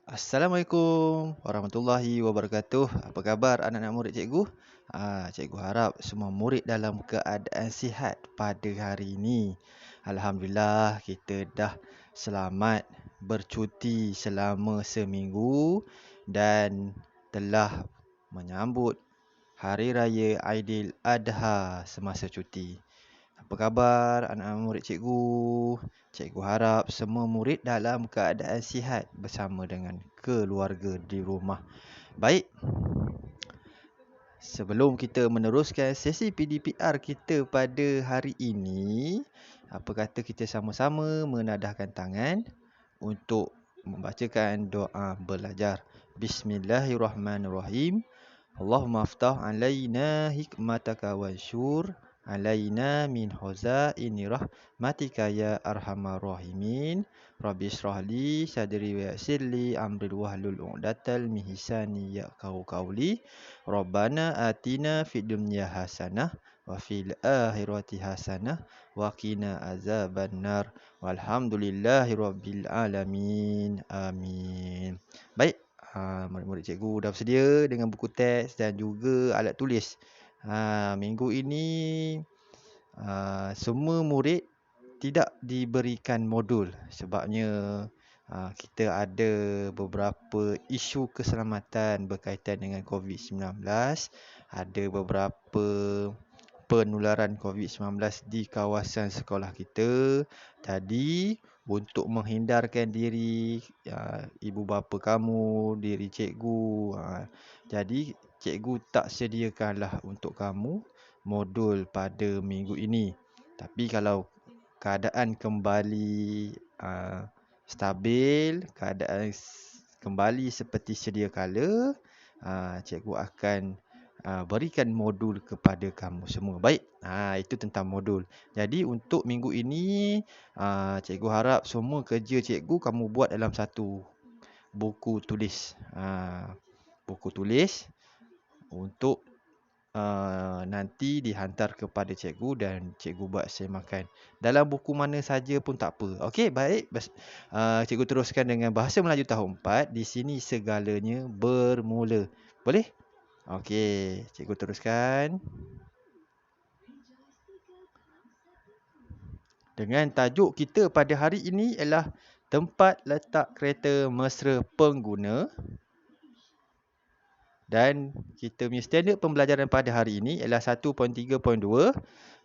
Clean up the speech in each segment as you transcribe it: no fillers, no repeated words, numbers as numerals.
Assalamualaikum warahmatullahi wabarakatuh. Apa khabar anak-anak murid cikgu? Cikgu harap semua murid dalam keadaan sihat pada hari ini. Alhamdulillah kita dah selamat bercuti selama seminggu dan telah menyambut Hari Raya Aidiladha semasa cuti. Apa khabar anak-anak murid cikgu? Cikgu harap semua murid dalam keadaan sihat bersama dengan keluarga di rumah. Baik, sebelum kita meneruskan sesi PDPR kita pada hari ini, apa kata kita sama-sama menadahkan tangan untuk membacakan doa belajar. Bismillahirrahmanirrahim. Allahumma aftah alaina hikmataka wansyur alaina min khazaini rahmatika ya arhamar rahimin. Rabbi shrah li sadri wa yassir li amri wahlul 'uqdatal min lisani yafqahu qawli. Rabbana atina fid dunya hasanah wa fil akhirati hasanah wa qina azabannar. Walhamdulillahi rabbil alamin. Amin. Baik, murid-murid cikgu dah bersedia dengan buku teks dan juga alat tulis. Minggu ini semua murid tidak diberikan modul sebabnya kita ada beberapa isu keselamatan berkaitan dengan COVID-19. Ada beberapa penularan COVID-19 di kawasan sekolah kita. Jadi, untuk menghindarkan diri ibu bapa kamu, diri cikgu, jadi cikgu tak sediakanlah untuk kamu modul pada minggu ini. Tapi kalau keadaan kembali stabil, keadaan kembali seperti sedia kala, cikgu akan berikan modul kepada kamu semua. Baik, itu tentang modul. Jadi untuk minggu ini, cikgu harap semua kerja cikgu kamu buat dalam satu buku tulis. Buku tulis untuk nanti dihantar kepada cikgu dan cikgu buat semakan. Dalam buku mana saja pun tak apa. Okey, baik. Cikgu teruskan dengan bahasa Melayu tahun 4. Di sini segalanya bermula. Boleh? Okey, cikgu teruskan. Dengan tajuk kita pada hari ini ialah tempat letak kereta mesra pengguna. Dan kita punya standard pembelajaran pada hari ini ialah 1.3.2,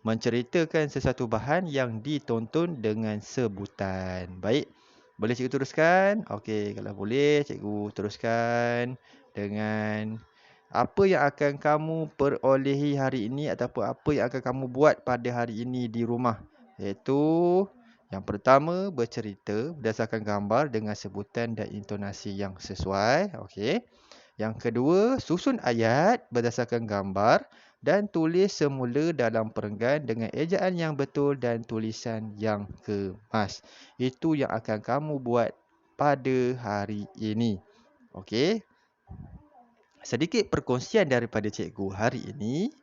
menceritakan sesuatu bahan yang ditonton dengan sebutan. Baik, boleh cikgu teruskan? Okey, kalau boleh cikgu teruskan dengan apa yang akan kamu perolehi hari ini ataupun apa yang akan kamu buat pada hari ini di rumah. Iaitu yang pertama, bercerita berdasarkan gambar dengan sebutan dan intonasi yang sesuai. Okey. Yang kedua, susun ayat berdasarkan gambar dan tulis semula dalam perenggan dengan ejaan yang betul dan tulisan yang kemas. Itu yang akan kamu buat pada hari ini. Okey. Sedikit perkongsian daripada cikgu hari ini.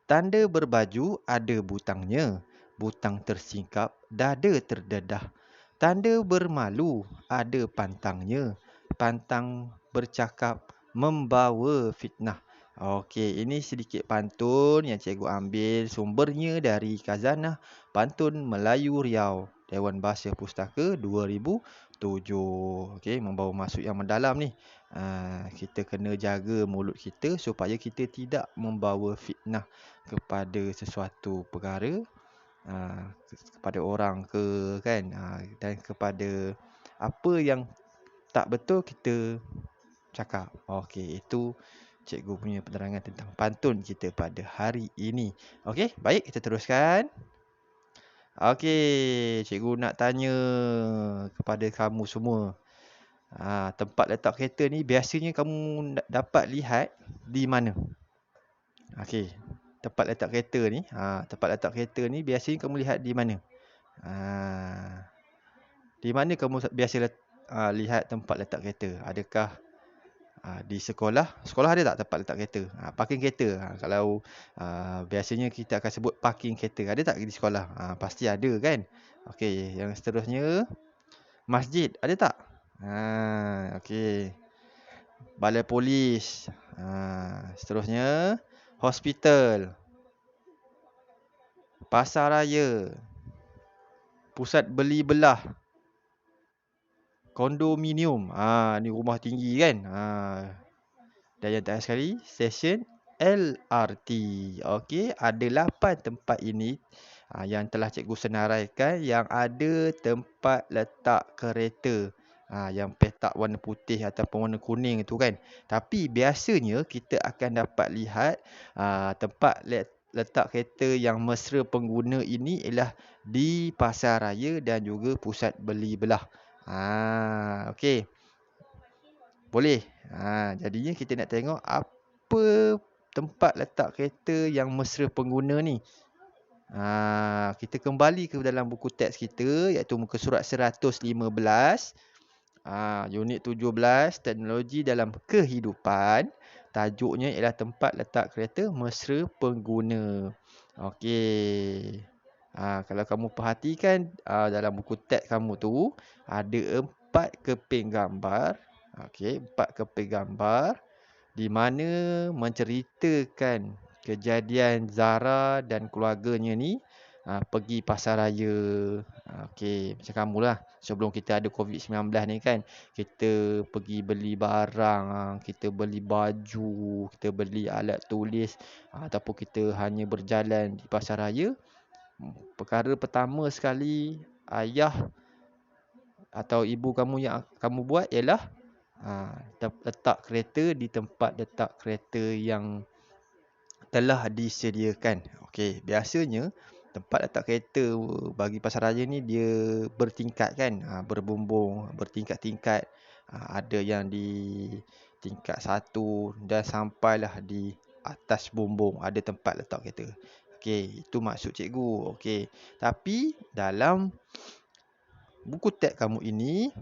Tanda berbaju ada butangnya. Butang tersingkap, dada terdedah. Tanda bermalu ada pantangnya. Pantang bercakap membawa fitnah. Okey, ini sedikit pantun yang cikgu ambil sumbernya dari Khazanah Pantun Melayu Riau, Dewan Bahasa Pustaka 2007. Okey, membawa maksud yang mendalam ni. Kita kena jaga mulut kita supaya kita tidak membawa fitnah kepada sesuatu perkara, kepada orang ke kan, dan kepada apa yang tak betul kita cakap. Okey, itu cikgu punya penerangan tentang pantun kita pada hari ini. Okey, baik, kita teruskan. Okey, cikgu nak tanya kepada kamu semua. Tempat letak kereta ni biasanya kamu dapat lihat di mana? Okey, tempat letak kereta ni, biasanya kamu lihat di mana? Di mana kamu biasa lihat tempat letak kereta? Adakah di sekolah? Sekolah ada tak tempat letak kereta? Parking kereta. Kalau biasanya kita akan sebut parking kereta. Ada tak di sekolah? Pasti ada kan? Okey, yang seterusnya, masjid ada tak? Okey. Balai polis. Seterusnya hospital, pasar raya, pusat beli belah, kondominium. Ni rumah tinggi kan. Dan yang terakhir sekali, stesen LRT. Okey, ada 8 tempat ini yang telah cikgu senaraikan yang ada tempat letak kereta. Yang petak warna putih ataupun warna kuning tu kan. Tapi biasanya kita akan dapat lihat tempat letak kereta yang mesra pengguna ini ialah di pasar raya dan juga pusat beli belah. Okey. Boleh. Jadinya kita nak tengok apa tempat letak kereta yang mesra pengguna ni. Kita kembali ke dalam buku teks kita iaitu muka surat 115. Unit 17, teknologi dalam kehidupan. Tajuknya ialah tempat letak kereta mesra pengguna. Okey. Kalau kamu perhatikan dalam buku teks kamu tu ada 4 keping gambar. Okey, 4 keping gambar di mana menceritakan kejadian Zara dan keluarganya ni pergi pasar raya. Okey, macam kamulah. Sebelum kita ada COVID-19 ni kan, kita pergi beli barang, kita beli baju, kita beli alat tulis ataupun kita hanya berjalan di pasar raya. Perkara pertama sekali ayah atau ibu kamu yang kamu buat ialah letak kereta di tempat letak kereta yang telah disediakan. Okey, biasanya tempat letak kereta bagi pasar raya ni dia bertingkat kan, berbumbung, bertingkat-tingkat. Ada yang di tingkat 1 dan sampailah di atas bumbung ada tempat letak kereta. Okey, itu maksud cikgu. Okey. Tapi dalam buku teks kamu ini,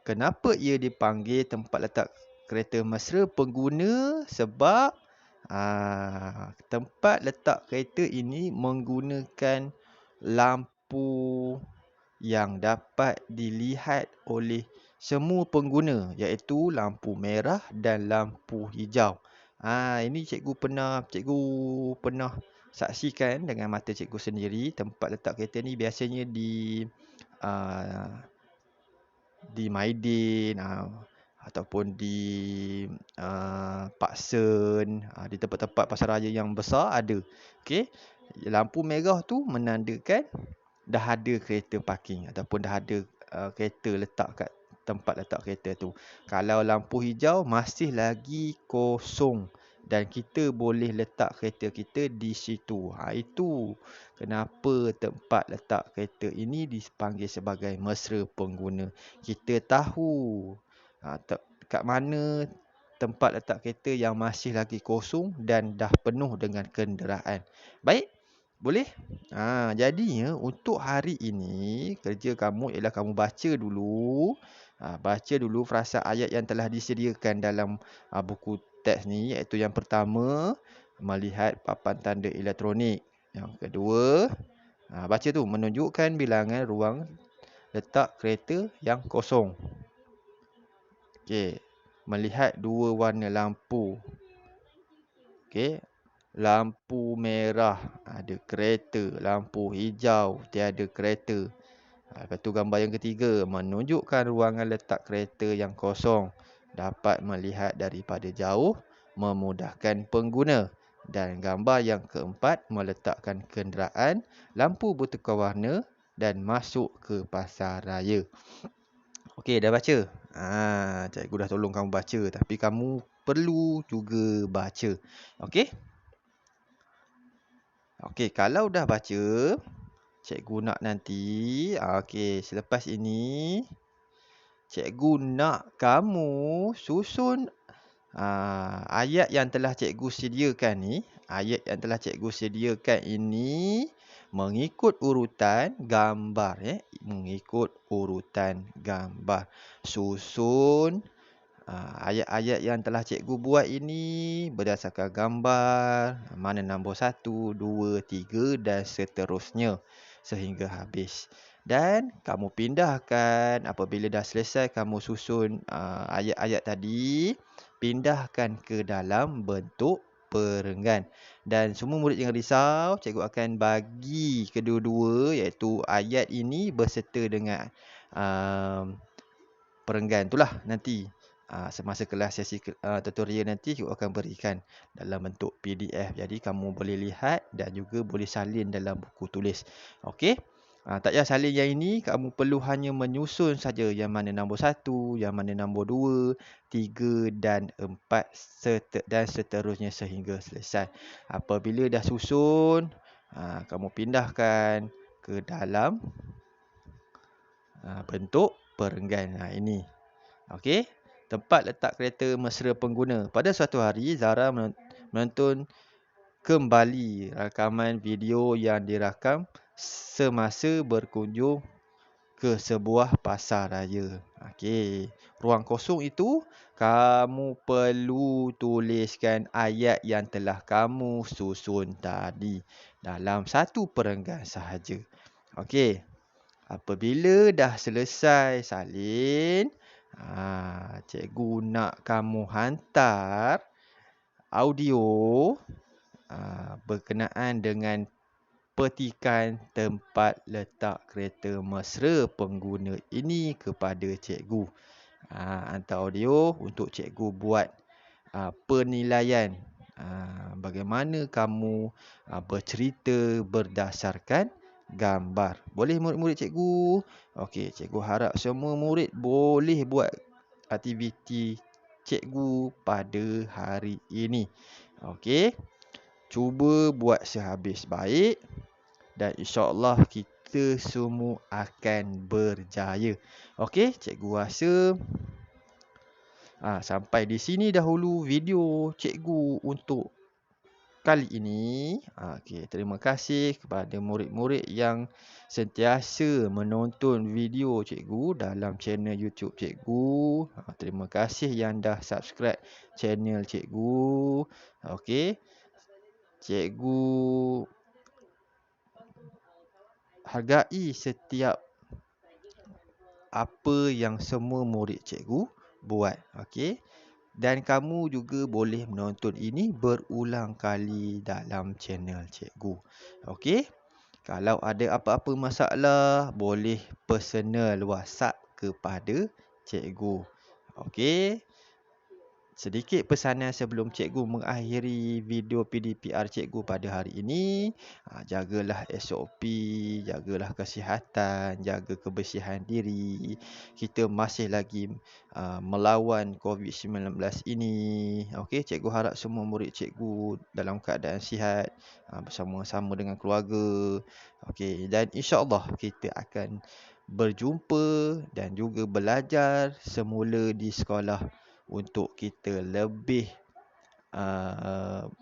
kenapa ia dipanggil tempat letak kereta mesra pengguna? Sebab tempat letak kereta ini menggunakan lampu yang dapat dilihat oleh semua pengguna, iaitu lampu merah dan lampu hijau. Ini cikgu pernah saksikan dengan mata cikgu sendiri. Tempat letak kereta ni biasanya di Maidin ataupun di Pak Sen, di tempat-tempat pasar raya yang besar ada. Okey. Lampu merah tu menandakan dah ada kereta parking ataupun dah ada kereta letak kat tempat letak kereta tu. Kalau lampu hijau masih lagi kosong dan kita boleh letak kereta kita di situ. Itu kenapa tempat letak kereta ini dipanggil sebagai mesra pengguna. Kita tahu kat mana tempat letak kereta yang masih lagi kosong dan dah penuh dengan kenderaan. Baik? Boleh? Jadinya untuk hari ini kerja kamu ialah kamu baca dulu. Baca dulu frasa ayat yang telah disediakan dalam buku teks ni, iaitu yang pertama melihat papan tanda elektronik. Yang kedua, baca tu menunjukkan bilangan ruang letak kereta yang kosong. Okey, melihat dua warna lampu. Okey. Lampu merah ada kereta, lampu hijau tiada kereta. Lepas tu gambar yang ketiga menunjukkan ruangan letak kereta yang kosong, dapat melihat daripada jauh, memudahkan pengguna. Dan gambar yang keempat meletakkan kenderaan, lampu bertukar warna dan masuk ke pasar raya. Okey, dah baca? Cikgu dah tolong kamu baca, tapi kamu perlu juga baca. Okey? Okey, kalau dah baca, cikgu nak nanti, selepas ini, cikgu nak kamu susun ayat yang telah cikgu sediakan ni. Ayat yang telah cikgu sediakan ini mengikut urutan gambar. Mengikut urutan gambar. Susun ayat-ayat yang telah cikgu buat ini berdasarkan gambar, mana nombor 1, 2, 3 dan seterusnya sehingga habis. Dan kamu pindahkan apabila dah selesai kamu susun ayat-ayat tadi, pindahkan ke dalam bentuk perenggan. Dan semua murid jangan risau, cikgu akan bagi kedua-dua iaitu ayat ini berserta dengan perenggan itulah nanti. Semasa kelas sesi tutorial nanti cikgu akan berikan dalam bentuk PDF. Jadi kamu boleh lihat dan juga boleh salin dalam buku tulis. Okey. Tak payah salin yang ini, kamu perlu hanya menyusun saja yang mana nombor 1, yang mana nombor 2, 3 dan 4 dan seterusnya sehingga selesai. Apabila dah susun, kamu pindahkan ke dalam bentuk perenggan. Ini. Okey. Tempat letak kereta mesra pengguna. Pada suatu hari, Zara menonton kembali rakaman video yang dirakam semasa berkunjung ke sebuah pasar raya. Okey. Ruang kosong itu, kamu perlu tuliskan ayat yang telah kamu susun tadi dalam satu perenggan sahaja. Okey. Apabila dah selesai salin, cikgu nak kamu hantar audio berkenaan dengan petikan tempat letak kereta mesra pengguna ini kepada cikgu. Hantar audio untuk cikgu buat penilaian bagaimana kamu bercerita berdasarkan gambar. Boleh murid-murid cikgu? Okey, cikgu harap semua murid boleh buat aktiviti cikgu pada hari ini. Okey. Cuba buat sehabis baik dan insya-Allah kita semua akan berjaya. Okey, cikgu rasa sampai di sini dahulu video cikgu untuk kali ini. Okey, terima kasih kepada murid-murid yang sentiasa menonton video cikgu dalam channel YouTube cikgu. Terima kasih yang dah subscribe channel cikgu. Okey. Cikgu hargai setiap apa yang semua murid cikgu buat. Okey. Dan kamu juga boleh menonton ini berulang kali dalam channel cikgu. Okey. Kalau ada apa-apa masalah, boleh personal WhatsApp kepada cikgu. Okey. Sedikit pesanan sebelum cikgu mengakhiri video PDPR cikgu pada hari ini. Jagalah SOP, jagalah kesihatan, jaga kebersihan diri. Kita masih lagi melawan COVID-19 ini. Okey, cikgu harap semua murid cikgu dalam keadaan sihat, bersama-sama dengan keluarga. Okey, dan insya-Allah kita akan berjumpa dan juga belajar semula di sekolah untuk kita lebih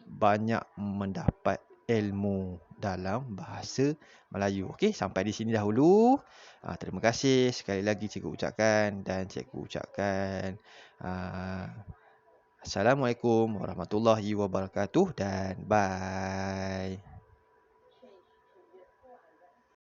banyak mendapat ilmu dalam bahasa Melayu. Okey, sampai di sini dahulu. Terima kasih sekali lagi cikgu ucapkan dan cikgu ucapkan Assalamualaikum warahmatullahi wabarakatuh dan bye.